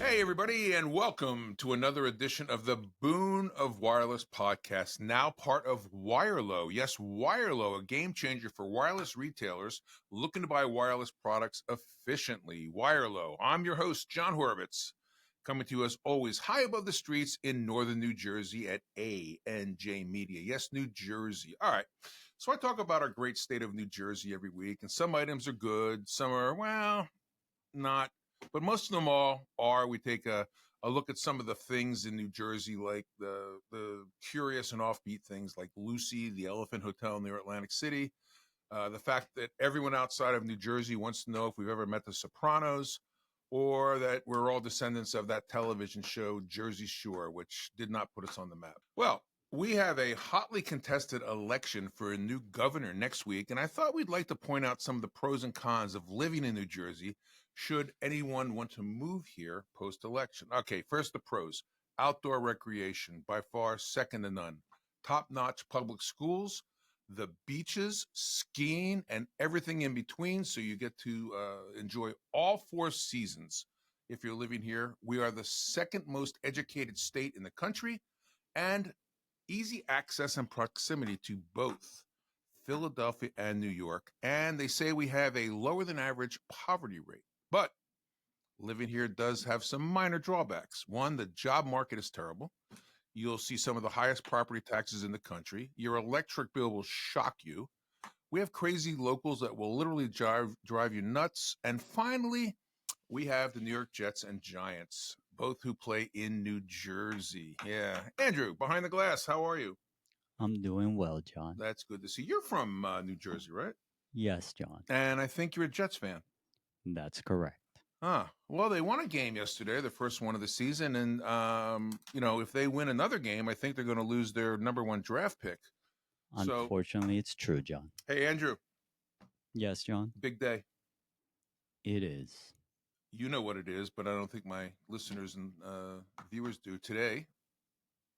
Hey, everybody, and welcome to another edition of the Boon of Wireless podcast, now part of Wirelo. Yes, Wirelo, a game changer for wireless retailers looking to buy wireless products efficiently. Wirelo. I'm your host, John Horvitz, coming to you as always high above the streets in northern New Jersey at A&J Media. Yes, New Jersey. All right. So I talk about our great state of New Jersey every week, and some items are good, some are, well, not. But most of them all are. We take a look at some of the things in New Jersey, like the curious and offbeat things like Lucy, the Elephant Hotel near Atlantic City. The fact that everyone outside of New Jersey wants to know if we've ever met the Sopranos, or that we're all descendants of that television show Jersey Shore, which did not put us on the map. Well, we have a hotly contested election for a new governor next week, and I thought we'd like to point out some of the pros and cons of living in New Jersey should anyone want to move here post-election. Okay, first the pros. Outdoor recreation, by far second to none. Top-notch public schools, the beaches, skiing, and everything in between, so you get to enjoy all four seasons if you're living here. We are the second most educated state in the country, and easy access and proximity to both Philadelphia and New York. And they say we have a lower than average poverty rate. But living here does have some minor drawbacks. One, the job market is terrible. You'll see some of the highest property taxes in the country. Your electric bill will shock you. We have crazy locals that will literally drive you nuts. And finally, we have the New York Jets and Giants, both who play in New Jersey. Yeah. Andrew, behind the glass, how are you? I'm doing well, John. That's good to see. You're from New Jersey, right? Yes, John. And I think you're a Jets fan. That's correct. Well, they won a game yesterday, the first one of the season. And, if they win another game, I think they're going to lose their number one draft pick. Unfortunately, it's true, John. Hey, Andrew. Yes, John. Big day. It is. You know what it is, but I don't think my listeners and viewers do. Today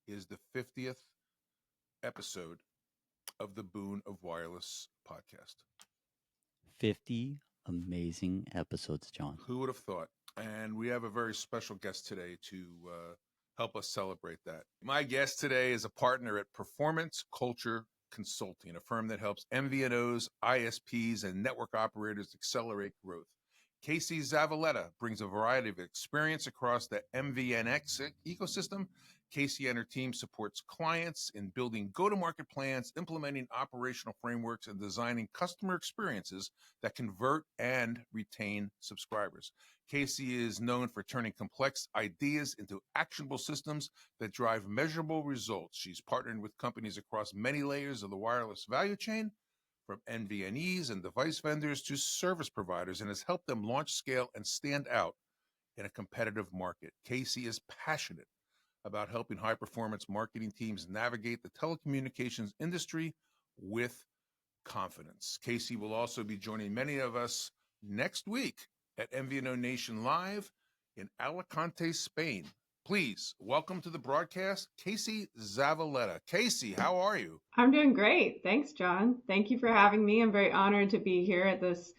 is the 50th episode of the Boon of Wireless podcast. 50 amazing episodes, John. Who would have thought? And we have a very special guest today to help us celebrate that. My guest today is a partner at Performance Culture Consulting, a firm that helps MVNOs, ISPs, and network operators accelerate growth. Casey Valletta brings a variety of experience across the MVNX ecosystem. Casey and her team supports clients in building go-to-market plans, implementing operational frameworks, and designing customer experiences that convert and retain subscribers. Casey is known for turning complex ideas into actionable systems that drive measurable results. She's partnered with companies across many layers of the wireless value chain, from MVNEs and device vendors to service providers, and has helped them launch, scale, and stand out in a competitive market. Casey is passionate about helping high-performance marketing teams navigate the telecommunications industry with confidence. Casey will also be joining many of us next week at MVNO Nation Live in Alicante, Spain. Please welcome to the broadcast, Casey Zavaleta. Casey, how are you? I'm doing great. Thanks, John. Thank you for having me. I'm very honored to be here at this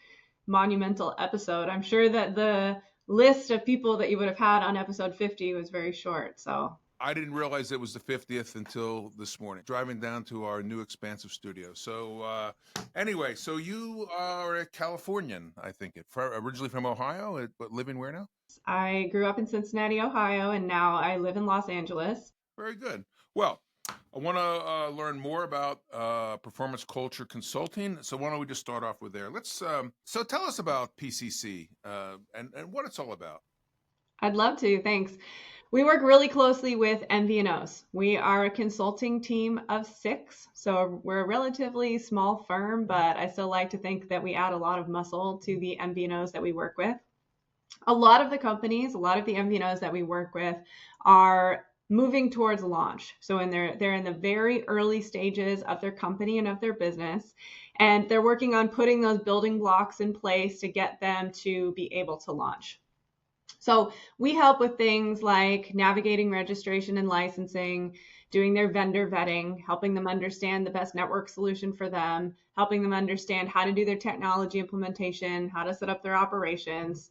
monumental episode. I'm sure that the list of people that you would have had on episode 50 was very short. So I didn't realize it was the 50th until this morning, driving down to our new expansive studio. So anyway, so you are a Californian, I think, originally from Ohio, but living where now? I grew up in Cincinnati, Ohio, and now I live in Los Angeles. Very good. Well, I want to learn more about performance culture consulting. So why don't we just start off with there? So tell us about PCC and what it's all about. I'd love to. Thanks. We work really closely with MVNOs. We are a consulting team of 6, so we're a relatively small firm, but I still like to think that we add a lot of muscle to the MVNOs that we work with. A lot of the companies, a lot of the MVNOs that we work with are moving towards launch. So they're in the very early stages of their company and of their business, and they're working on putting those building blocks in place to get them to be able to launch. So we help with things like navigating registration and licensing, doing their vendor vetting, helping them understand the best network solution for them, helping them understand how to do their technology implementation, how to set up their operations,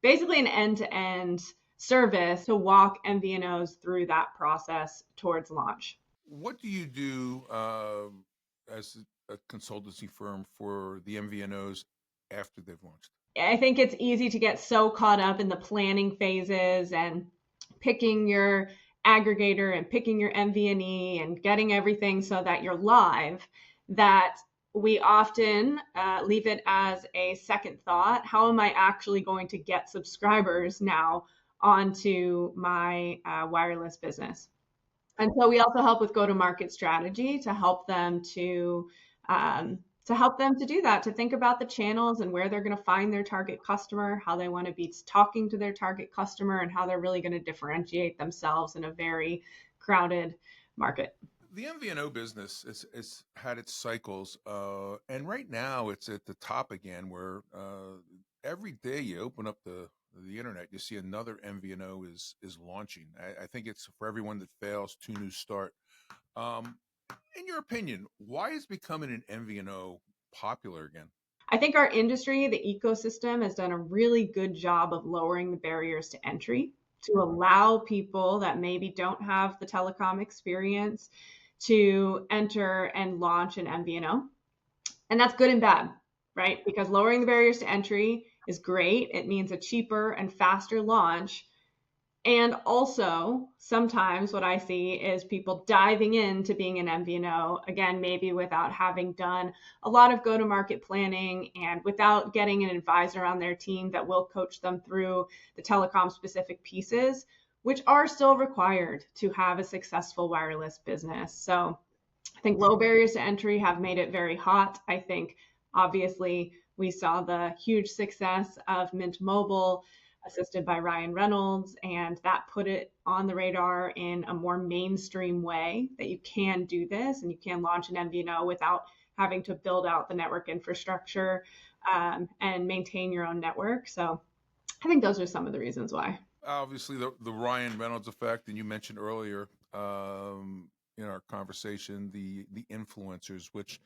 basically an end-to-end service to walk MVNOs through that process towards launch. What do you do as a consultancy firm for the MVNOs after they've launched? I think it's easy to get so caught up in the planning phases and picking your aggregator and picking your MVNE and getting everything so that you're live that we often leave it as a second thought. How am I actually going to get subscribers now onto my wireless business? And so we also help with go-to-market strategy to help them to do that, to think about the channels and where they're going to find their target customer, how they want to be talking to their target customer, and how they're really going to differentiate themselves in a very crowded market. The MVNO business is had its cycles, and right now it's at the top again, where every day you open up the internet, you see another MVNO is launching. I think it's for everyone that fails, two new start. In your opinion, why is becoming an MVNO popular again? I think our industry, the ecosystem, has done a really good job of lowering the barriers to entry to allow people that maybe don't have the telecom experience to enter and launch an MVNO. And that's good and bad, right? Because lowering the barriers to entry is great. It means a cheaper and faster launch. And also, sometimes what I see is people diving into being an MVNO, again, maybe without having done a lot of go-to-market planning and without getting an advisor on their team that will coach them through the telecom-specific pieces, which are still required to have a successful wireless business. So I think low barriers to entry have made it very hot. I think, obviously, we saw the huge success of Mint Mobile, assisted by Ryan Reynolds, and that put it on the radar in a more mainstream way that you can do this and you can launch an MVNO without having to build out the network infrastructure and maintain your own network. So I think those are some of the reasons why. Obviously, the Ryan Reynolds effect, and you mentioned earlier in our conversation the influencers, which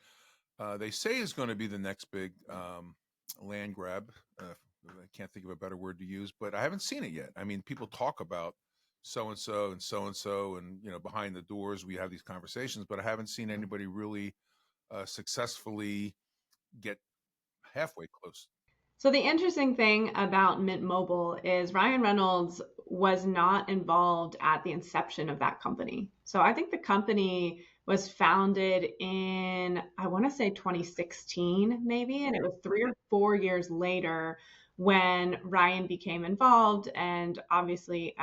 they say is going to be the next big land grab. I can't think of a better word to use, but I haven't seen it yet. I mean, people talk about so and so and so and so, and behind the doors we have these conversations, but I haven't seen anybody really successfully get halfway close. So the interesting thing about Mint Mobile is Ryan Reynolds was not involved at the inception of that company. So I think the company was founded in, I want to say 2016 maybe, and it was 3 or 4 years later when Ryan became involved and obviously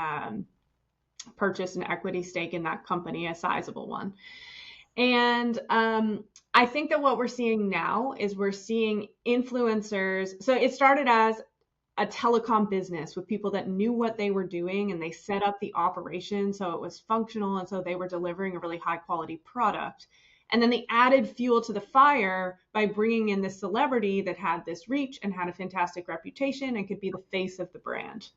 purchased an equity stake in that company, a sizable one. And I think that what we're seeing now is we're seeing influencers. So it started as a telecom business with people that knew what they were doing and they set up the operation so it was functional and so they were delivering a really high quality product. And then they added fuel to the fire by bringing in this celebrity that had this reach and had a fantastic reputation and could be the face of the brand.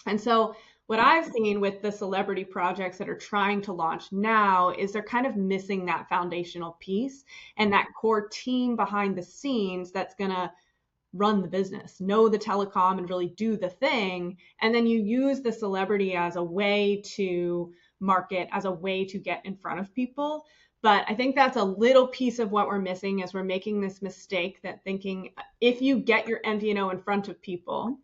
And so what I've seen with the celebrity projects that are trying to launch now is they're kind of missing that foundational piece and that core team behind the scenes that's going to run the business, know the telecom and really do the thing. And then you use the celebrity as a way to market, as a way to get in front of people. But I think that's a little piece of what we're missing is we're making this mistake that thinking if you get your MVNO in front of people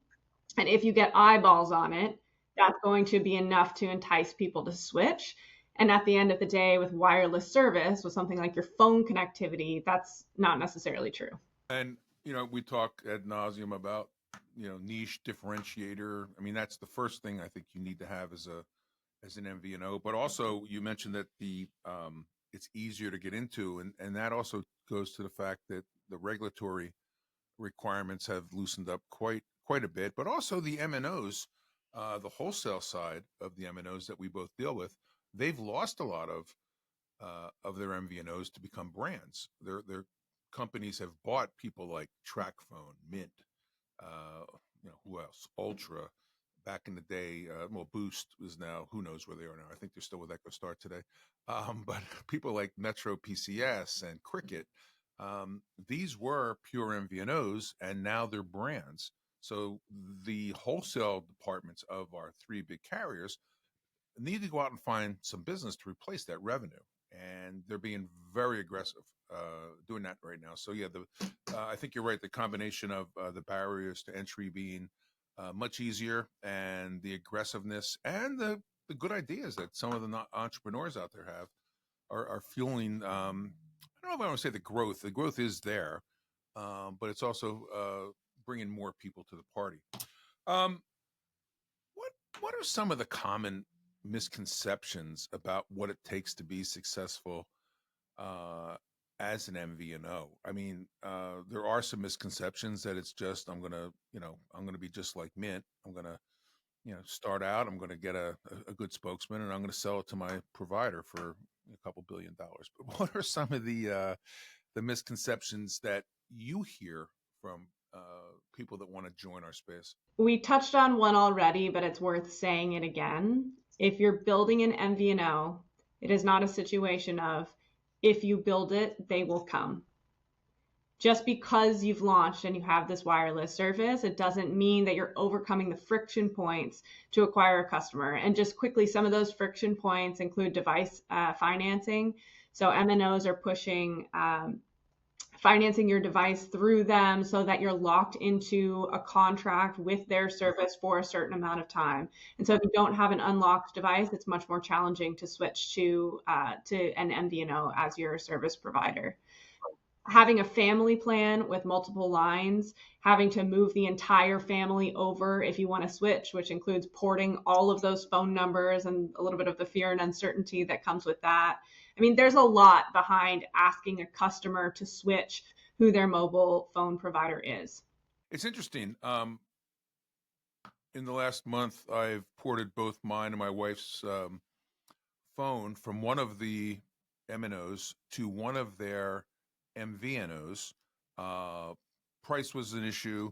and if you get eyeballs on it, that's going to be enough to entice people to switch. And at the end of the day, with wireless service, with something like your phone connectivity, that's not necessarily true. And, we talk ad nauseum about, niche differentiator. I mean, that's the first thing I think you need to have as an MVNO. But also, you mentioned that it's easier to get into, and that also goes to the fact that the regulatory requirements have loosened up quite a bit. But also the MNOs, the wholesale side of the MNOs that we both deal with, they've lost a lot of their MVNOs to become brands. Their companies have bought people like TracFone, Mint, who else? Ultra. Back in the day, Boost is now, who knows where they are now. I think they're still with EchoStar today. But people like Metro PCS and Cricket, these were pure MVNOs, and now they're brands. So the wholesale departments of our three big carriers need to go out and find some business to replace that revenue, and they're being very aggressive doing that right now. So yeah, I think you're right. The combination of the barriers to entry being much easier, and the aggressiveness and the good ideas that some of the entrepreneurs out there have are fueling. I don't know if I want to say the growth. The growth is there, but it's also bringing more people to the party. Um, what are some of the common misconceptions about what it takes to be successful as an MVNO? I mean, there are some misconceptions that it's just I'm gonna be just like Mint. I'm gonna start out. I'm gonna get a good spokesman, and I'm gonna sell it to my provider for a couple $1 billion. But what are some of the misconceptions that you hear from people that want to join our space? We touched on one already, but it's worth saying it again. If you're building an MVNO, it is not a situation of if you build it, they will come. Just because you've launched and you have this wireless service, it doesn't mean that you're overcoming the friction points to acquire a customer. And just quickly, some of those friction points include device financing. So MNOs are pushing financing your device through them so that you're locked into a contract with their service for a certain amount of time. And so if you don't have an unlocked device, it's much more challenging to switch to an MVNO as your service provider. Having a family plan with multiple lines, having to move the entire family over if you want to switch, which includes porting all of those phone numbers and a little bit of the fear and uncertainty that comes with that. I mean, there's a lot behind asking a customer to switch who their mobile phone provider is. It's interesting. In the last month, I've ported both mine and my wife's phone from one of the MNOs to one of their MVNOs. Price was an issue,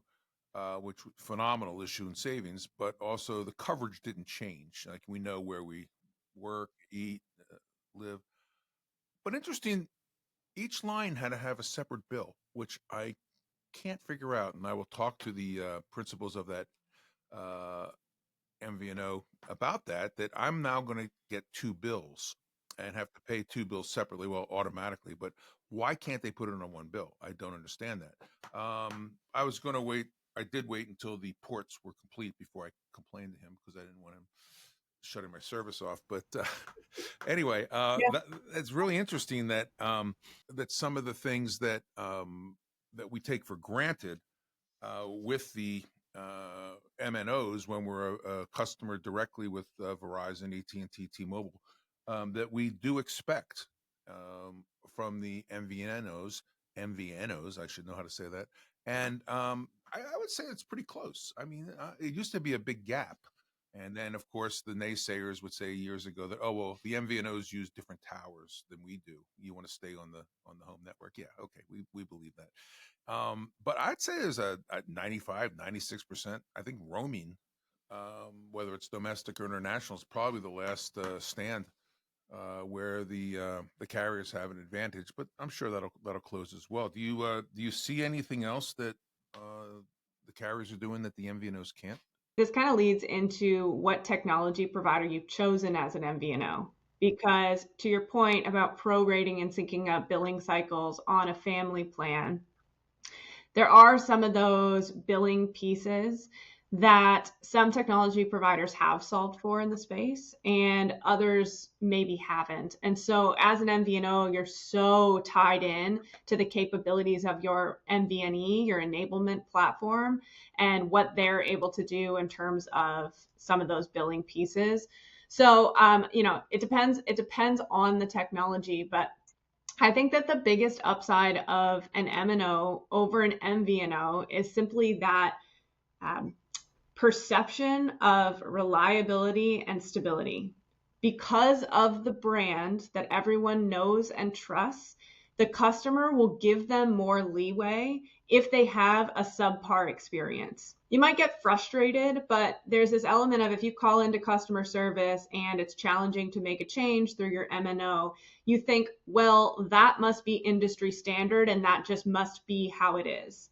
which phenomenal issue in savings, but also the coverage didn't change. Like, we know where we work, eat, live. But interesting, each line had to have a separate bill, which I can't figure out. And I will talk to the principals of that MVNO about that I'm now going to get two bills and have to pay two bills separately, well, automatically. But why can't they put it on one bill? I don't understand that. I was going to wait. I did wait until the ports were complete before I complained to him, because I didn't want him shutting my service off. But anyway, it's really interesting that that some of the things that that we take for granted with the MNOs when we're a customer directly with Verizon, AT&T, T-Mobile, that we do expect from the MVNOs, I should know how to say that. And I would say it's pretty close. I mean, it used to be a big gap. And then, of course, the naysayers would say years ago that, oh, well, the MVNOs use different towers than we do. You want to stay on the home network. Yeah, okay, we believe that. But I'd say there's a 95, 96%. I think roaming, whether it's domestic or international, is probably the last stand where the carriers have an advantage. But I'm sure that'll close as well. Do you see anything else that the carriers are doing that the MVNOs can't? This kind of leads into what technology provider you've chosen as an MVNO. Because to your point about prorating and syncing up billing cycles on a family plan, there are some of those billing pieces that some technology providers have solved for in the space and others maybe haven't. And so as an MVNO, you're so tied in to the capabilities of your MVNE, your enablement platform, and what they're able to do in terms of some of those billing pieces. So, it depends on the technology, but I think that the biggest upside of an MNO over an MVNO is simply that perception of reliability and stability. Because of the brand that everyone knows and trusts, the customer will give them more leeway if they have a subpar experience. You might get frustrated, but there's this element of if you call into customer service and it's challenging to make a change through your MNO, you think, well, that must be industry standard and that just must be how it is.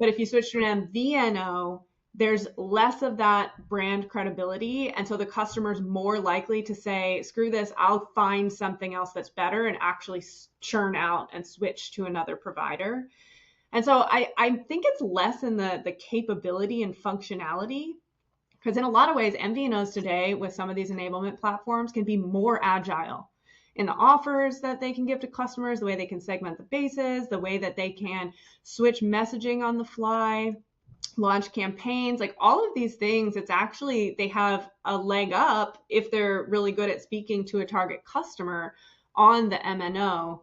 But if you switch to an MVNO, there's less of that brand credibility. And so the customer's more likely to say, screw this, I'll find something else that's better, and actually churn out and switch to another provider. And so I think it's less in the capability and functionality, because in a lot of ways, MVNOs today with some of these enablement platforms can be more agile in the offers that they can give to customers, the way they can segment the bases, the way that they can switch messaging on the fly, launch campaigns, like all of these things. It's actually, they have a leg up if they're really good at speaking to a target customer on the MNO.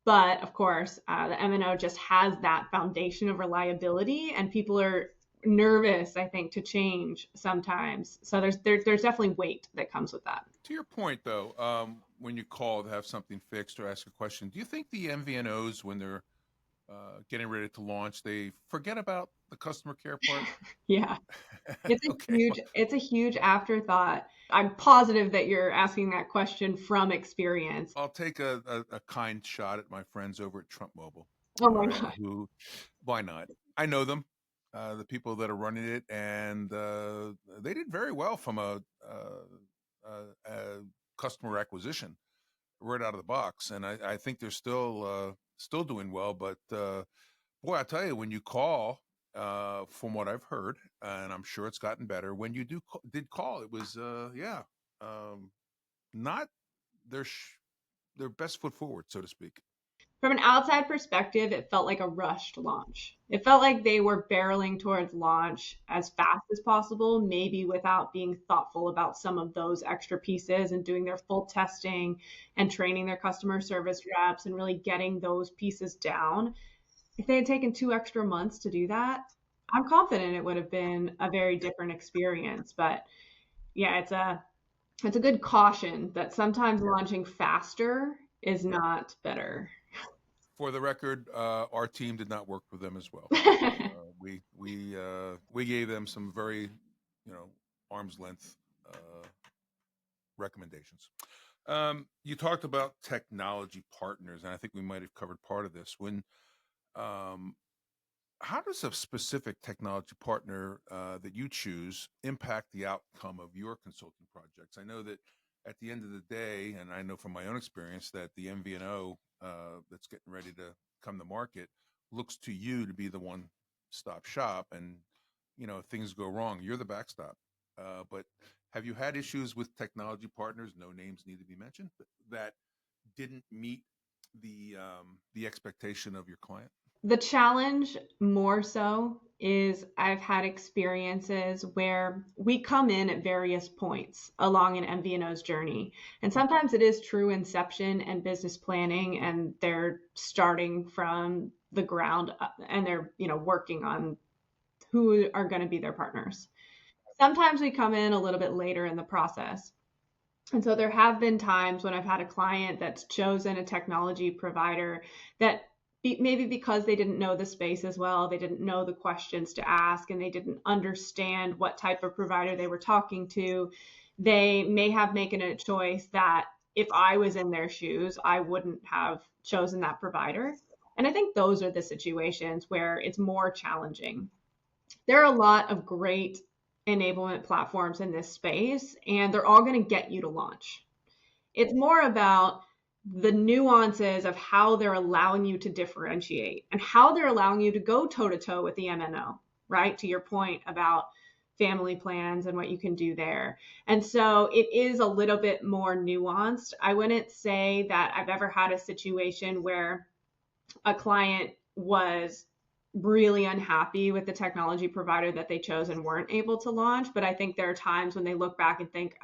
But of course, the MNO just has that foundation of reliability, and people are nervous, I think, to change sometimes. So there's definitely weight that comes with that. To your point, though, when you call to have something fixed or ask a question, do you think the MVNOs, when they're getting ready to launch, they forget about the customer care part? Yeah, it's a Okay. it's a huge afterthought. I'm positive that you're asking that question from experience. I'll take a kind shot at my friends over at Trump Mobile. Oh my God. Who, why not? I know them, the people that are running it, and they did very well from a customer acquisition right out of the box, and I think they're still doing well. But boy, I tell you, when you call, from what I've heard, and I'm sure it's gotten better. When you did call, it was not their their best foot forward, so to speak. From an outside perspective, it felt like a rushed launch. It felt like they were barreling towards launch as fast as possible, maybe without being thoughtful about some of those extra pieces and doing their full testing and training their customer service reps and really getting those pieces down. If they had taken 2 extra months to do that, I'm confident it would have been a very different experience. But yeah, it's a good caution that sometimes launching faster is not better. For the record, our team did not work with them as well. We gave them some very, arm's length recommendations. You talked about technology partners, and I think we might have covered part of this. How does a specific technology partner that you choose impact the outcome of your consulting projects? I know that at the end of the day, and I know from my own experience, that the MVNO that's getting ready to come to market looks to you to be the one-stop shop, and if things go wrong, you're the backstop. But have you had issues with technology partners? No names need to be mentioned, but that didn't meet the expectation of your client? The challenge more so is I've had experiences where we come in at various points along an MVNO's journey. And sometimes it is true inception and business planning, and they're starting from the ground up, and they're, working on who are going to be their partners. Sometimes we come in a little bit later in the process. And so there have been times when I've had a client that's chosen a technology provider that maybe because they didn't know the space as well, they didn't know the questions to ask, and they didn't understand what type of provider they were talking to, they may have made a choice that if I was in their shoes, I wouldn't have chosen that provider. And I think those are the situations where it's more challenging. There are a lot of great enablement platforms in this space, and they're all going to get you to launch. It's more about the nuances of how they're allowing you to differentiate and how they're allowing you to go toe to toe with the MNO, right? To your point about family plans and what you can do there. And so it is a little bit more nuanced. I wouldn't say that I've ever had a situation where a client was really unhappy with the technology provider that they chose and weren't able to launch. But I think there are times when they look back and think,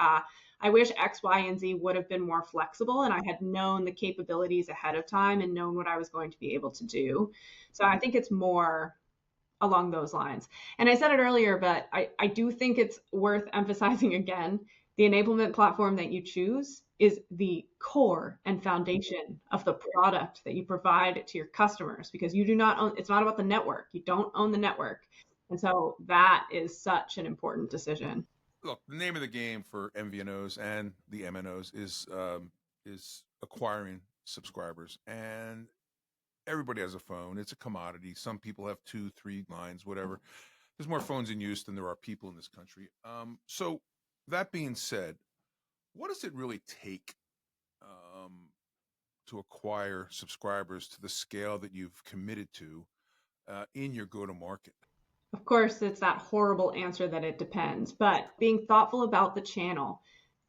I wish X, Y, and Z would have been more flexible, and I had known the capabilities ahead of time and known what I was going to be able to do. So I think it's more along those lines. And I said it earlier, but I do think it's worth emphasizing again, the enablement platform that you choose is the core and foundation of the product that you provide to your customers, because you do not own, it's not about the network. You don't own the network. And so that is such an important decision. Look, the name of the game for MVNOs and the MNOs is acquiring subscribers, and everybody has a phone. It's a commodity. Some people have 2, 3 lines, whatever. there's more phones in use than there are people in this country. So that being said, what does it really take to acquire subscribers to the scale that you've committed to in your go-to-market? Of course, it's that horrible answer that it depends, but being thoughtful about the channel.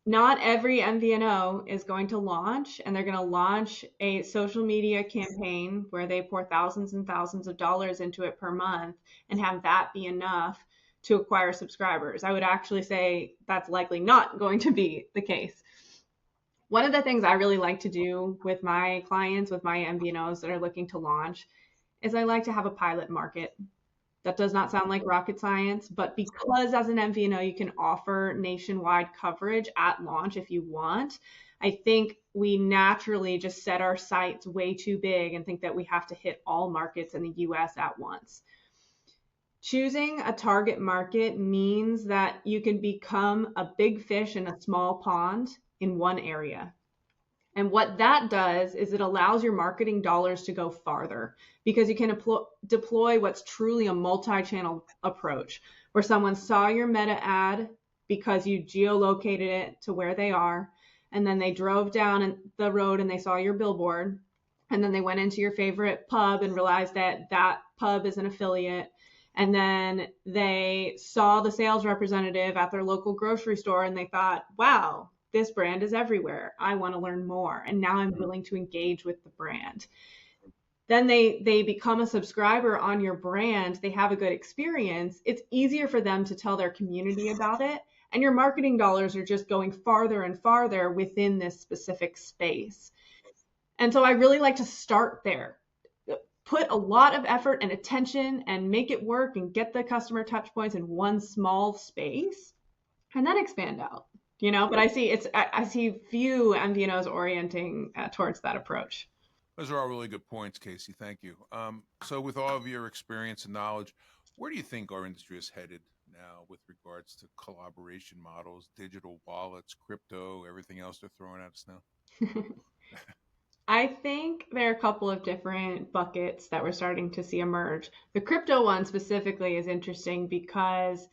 Not every MVNO is going to launch, and they're going to launch a social media campaign where they pour thousands and thousands of dollars into it per month and have that be enough to acquire subscribers. I would actually say that's likely not going to be the case. One of the things I really like to do with my clients, with my MVNOs that are looking to launch, is I like to have a pilot market. That does not sound like rocket science, but because as an MVNO, you can offer nationwide coverage at launch if you want, I think we naturally just set our sights way too big and think that we have to hit all markets in the US at once. Choosing a target market means that you can become a big fish in a small pond in one area. And what that does is it allows your marketing dollars to go farther because you can deploy what's truly a multi-channel approach where someone saw your meta ad because you geolocated it to where they are, and then they drove down the road and they saw your billboard, and then they went into your favorite pub and realized that that pub is an affiliate, and then they saw the sales representative at their local grocery store and they thought, wow, this brand is everywhere. I want to learn more. And now I'm willing to engage with the brand. Then they become a subscriber on your brand. They have a good experience. It's easier for them to tell their community about it. And your marketing dollars are just going farther and farther within this specific space. And so I really like to start there. Put a lot of effort and attention and make it work and get the customer touch points in one small space and then expand out. But I see few MVNOs orienting towards that approach. Those are all really good points, Casey. Thank you. So with all of your experience and knowledge, where do you think our industry is headed now with regards to collaboration models, digital wallets, crypto, everything else they're throwing at us now? I think there are a couple of different buckets that we're starting to see emerge. The crypto one specifically is interesting because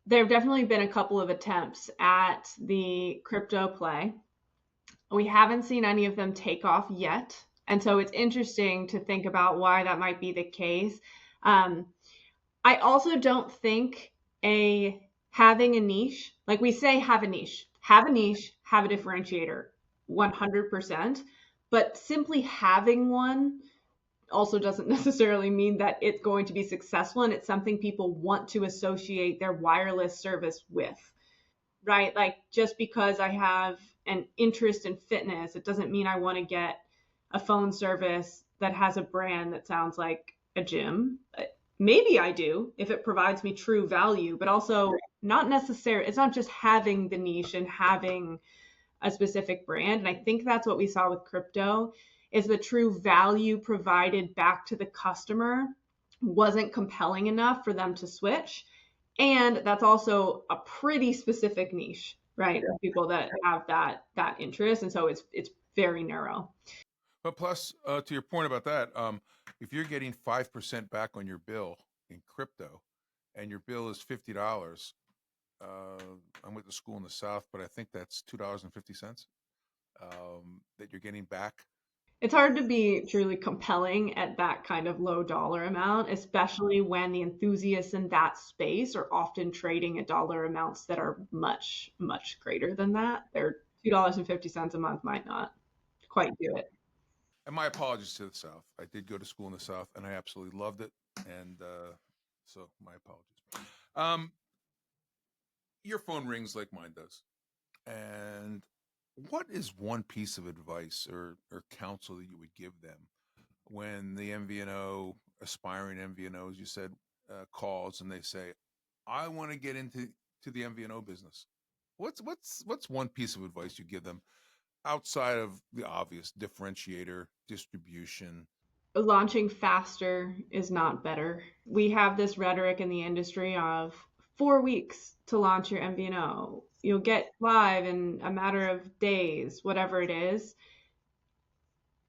there have definitely been a couple of attempts at the crypto play. We haven't seen any of them take off yet. And so it's interesting to think about why that might be the case. I also don't think having a niche, like we say, have a niche, have a differentiator, 100%. But simply having one also doesn't necessarily mean that it's going to be successful and it's something people want to associate their wireless service with, right? Like just because I have an interest in fitness, it doesn't mean I want to get a phone service that has a brand that sounds like a gym. Maybe I do if it provides me true value, but also not necessarily, it's not just having the niche and having a specific brand. And I think that's what we saw with crypto is the true value provided back to the customer wasn't compelling enough for them to switch. And that's also a pretty specific niche, right? Yeah. People that have that interest. And so it's very narrow. But plus, to your point about that, if you're getting 5% back on your bill in crypto and your bill is $50, I went to school in the South, but I think that's $2.50 that you're getting back. It's hard to be truly compelling at that kind of low dollar amount, especially when the enthusiasts in that space are often trading at dollar amounts that are much, much greater than that. Their $2.50 a month might not quite do it. And my apologies to the South. I did go to school in the South, and I absolutely loved it. And so my apologies. Your phone rings like mine does. And what is one piece of advice or counsel that you would give them when the MVNO, aspiring MVNOs, you said, calls and they say, I want to get into the MVNO business? What's one piece of advice you give them outside of the obvious differentiator, distribution? Launching faster is not better. We have this rhetoric in the industry of 4 weeks to launch your MVNO. You'll get live in a matter of days, whatever it is.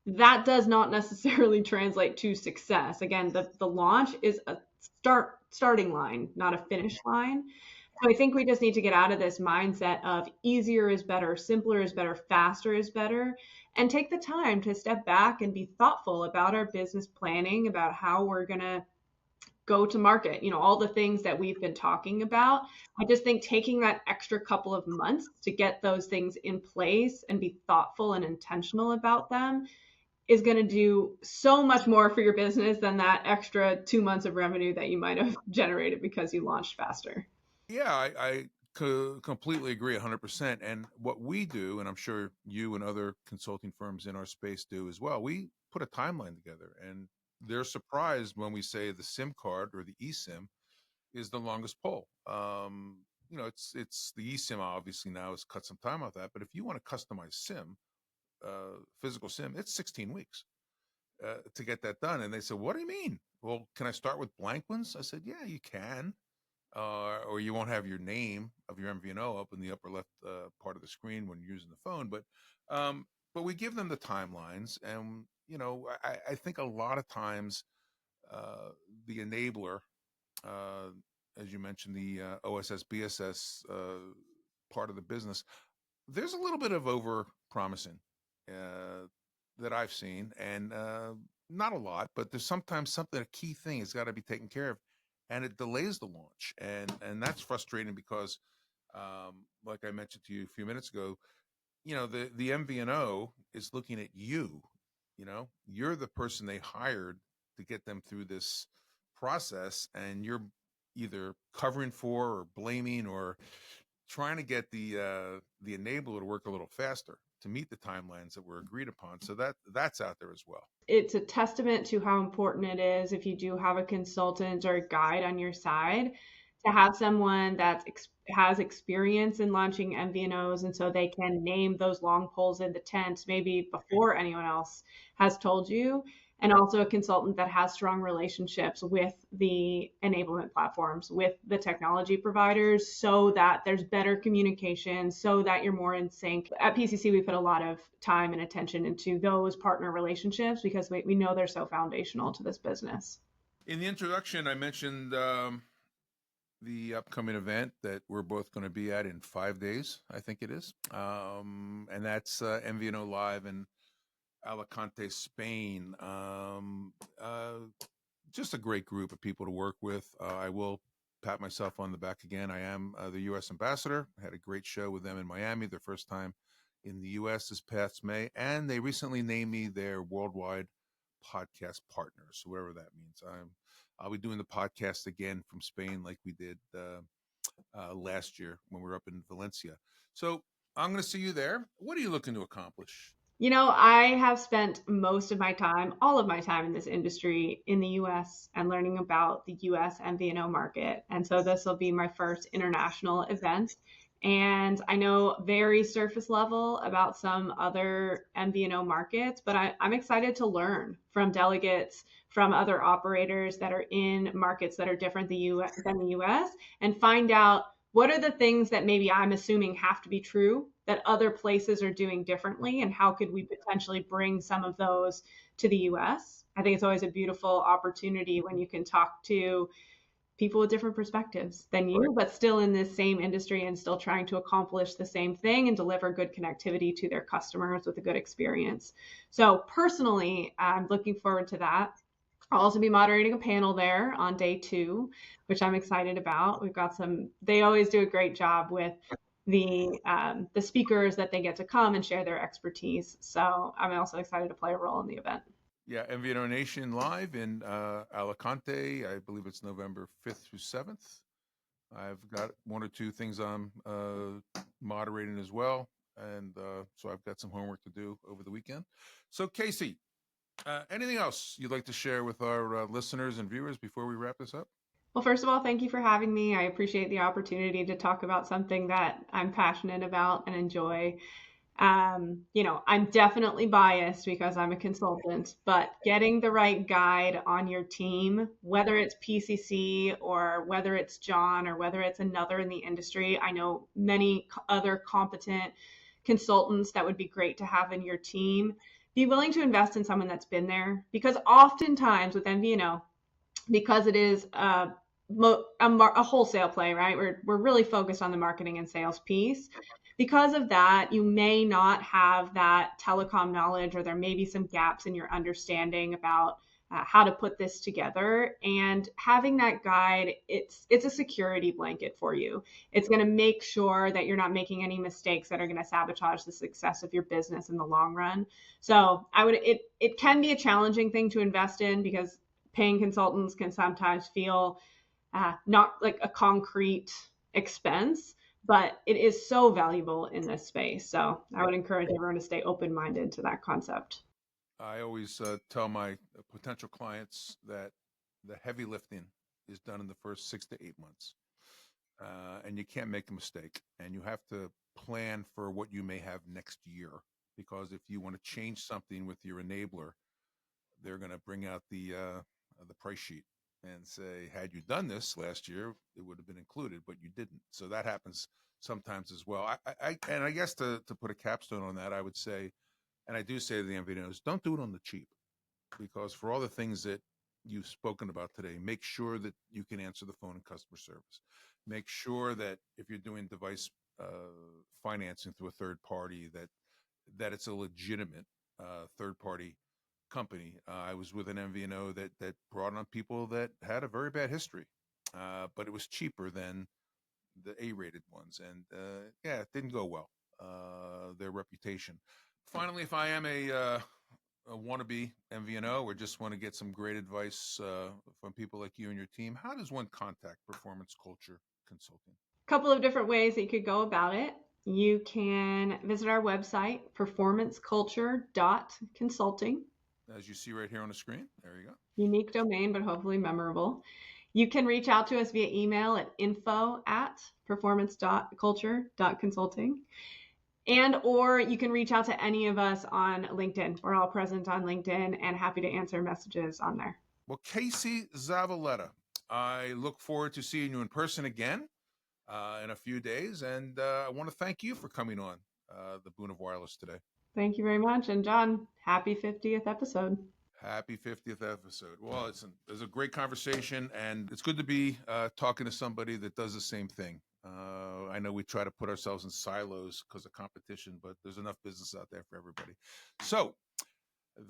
That does not necessarily translate to success. Again, the launch is a starting line, not a finish line. So I think we just need to get out of this mindset of easier is better, simpler is better, faster is better, and take the time to step back and be thoughtful about our business planning, about how we're going to go to market, all the things that we've been talking about. I just think taking that extra couple of months to get those things in place and be thoughtful and intentional about them is going to do so much more for your business than that extra 2 months of revenue that you might have generated because you launched faster. Yeah, I completely agree 100%. And what we do, and I'm sure you and other consulting firms in our space do as well, we put a timeline together, and they're surprised when we say the SIM card or the eSIM is the longest pole. It's the eSIM obviously now has cut some time off that, but if you want to customize SIM, physical SIM, it's 16 weeks to get that done. And they said, "What do you mean? Well, can I start with blank ones?" I said, "Yeah, you can." Or you won't have your name of your MVNO up in the upper left part of the screen when you're using the phone. But we give them the timelines, and I think a lot of times the enabler, as you mentioned, the OSS BSS part of the business, there's a little bit of over promising that I've seen, and not a lot, but there's sometimes a key thing has got to be taken care of, and it delays the launch, and that's frustrating because, like I mentioned to you a few minutes ago, the MVNO is looking at you. You're the person they hired to get them through this process, and you're either covering for or blaming or trying to get the enabler to work a little faster to meet the timelines that were agreed upon. So that's out there as well. It's a testament to how important it is, if you do have a consultant or a guide on your side, to have someone that has experience in launching MVNOs, and so they can name those long poles in the tent maybe before anyone else has told you, and also a consultant that has strong relationships with the enablement platforms, with the technology providers, so that there's better communication, so that you're more in sync. At PCC, we put a lot of time and attention into those partner relationships because we know they're so foundational to this business. In the introduction, I mentioned the upcoming event that we're both going to be at in 5 days, I think it is. And that's MVNO Live in Alicante, Spain. Just a great group of people to work with. I will pat myself on the back again. I am the U.S. ambassador. I had a great show with them in Miami, their first time in the U.S. this past May. And they recently named me their worldwide podcast partner, so whatever that means. I'll be doing the podcast again from Spain like we did last year when we were up in Valencia. So I'm going to see you there. What are you looking to accomplish? I have spent most of my time, all of my time in this industry in the US and learning about the US MVNO market. And so this will be my first international event. And I know very surface level about some other MVNO markets, but I'm excited to learn from delegates, from other operators that are in markets that are different than the US, and find out what are the things that maybe I'm assuming have to be true that other places are doing differently, and how could we potentially bring some of those to the US? I think it's always a beautiful opportunity when you can talk to people with different perspectives than you, but still in this same industry and still trying to accomplish the same thing and deliver good connectivity to their customers with a good experience. So personally, I'm looking forward to that. I'll also be moderating a panel there on day 2, which I'm excited about. We've got they always do a great job with the speakers that they get to come and share their expertise. So I'm also excited to play a role in the event. Yeah, MVNO Nation Live in Alicante. I believe it's November 5th through 7th. I've got 1 or 2 things I'm moderating as well. And so I've got some homework to do over the weekend. So Casey, anything else you'd like to share with our listeners and viewers before we wrap this up? Well, first of all, thank you for having me. I appreciate the opportunity to talk about something that I'm passionate about and enjoy. I'm definitely biased because I'm a consultant, but getting the right guide on your team, whether it's PCC or whether it's Jon or whether it's another in the industry, I know many other competent consultants that would be great to have in your team. Be willing to invest in someone that's been there, because oftentimes with MVNO, because it is a wholesale play, right? We're really focused on the marketing and sales piece. Because of that, you may not have that telecom knowledge, or there may be some gaps in your understanding about how to put this together. And having that guide, it's a security blanket for you. It's going to make sure that you're not making any mistakes that are going to sabotage the success of your business in the long run. So it can be a challenging thing to invest in, because paying consultants can sometimes feel not like a concrete expense, but it is so valuable in this space. So I would encourage everyone to stay open-minded to that concept. I always tell my potential clients that the heavy lifting is done in the first 6 to 8 months. And you can't make a mistake. And you have to plan for what you may have next year. Because if you want to change something with your enabler, they're going to bring out the price sheet and say, had you done this last year, it would have been included, but you didn't. So that happens sometimes as well. I guess to put a capstone on that, I would say, and I do say to the MVNOs, don't do it on the cheap, because for all the things that you've spoken about today, make sure that you can answer the phone in customer service. Make sure that if you're doing device financing through a third party, that it's a legitimate third party company. I was with an MVNO that brought on people that had a very bad history, but it was cheaper than the A-rated ones, and it didn't go well. Their reputation. Finally, if I am a wannabe MVNO or just want to get some great advice from people like you and your team, how does one contact Performance Culture Consulting? A couple of different ways that you could go about it. You can visit our website, performanceculture.consulting. As you see right here on the screen, there you go. Unique domain, but hopefully memorable. You can reach out to us via email at info@performance.culture.consulting. Or you can reach out to any of us on LinkedIn. We're all present on LinkedIn and happy to answer messages on there. Well, Casey Zavaletta, I look forward to seeing you in person again in a few days. And I want to thank you for coming on the Boon of Wireless today. Thank you very much. And Jon, happy 50th episode. Happy 50th episode. Well, it's a great conversation, and it's good to be talking to somebody that does the same thing. I know we try to put ourselves in silos because of competition, but there's enough business out there for everybody. So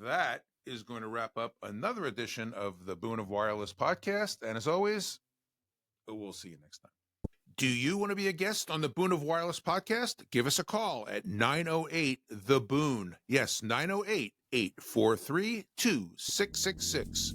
that is going to wrap up another edition of the Boon of Wireless podcast. And as always, we'll see you next time. Do you want to be a guest on the Boon of Wireless podcast? Give us a call at 908-THE-BOON. Yes, 908-843-2666.